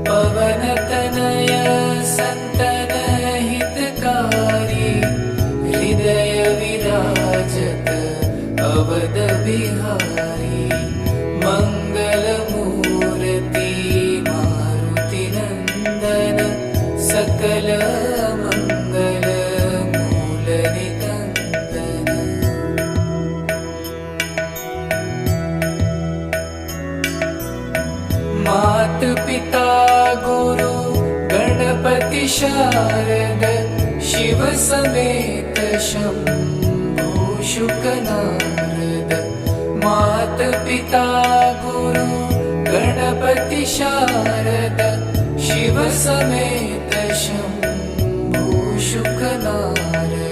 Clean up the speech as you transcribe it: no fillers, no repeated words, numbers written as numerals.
पवनतनय सन्तन हितकारी हृदय विराजत अवद बिहारी मंगलमूर्ति मारुति नंदन सकल मंगल मूल निकंदन। मात पिता गुरु गणपति शारद शिव समेत शंभु शुक नारद। मात पिता गुरु गणपति शारद शिव समेत शंभु शुक नारद।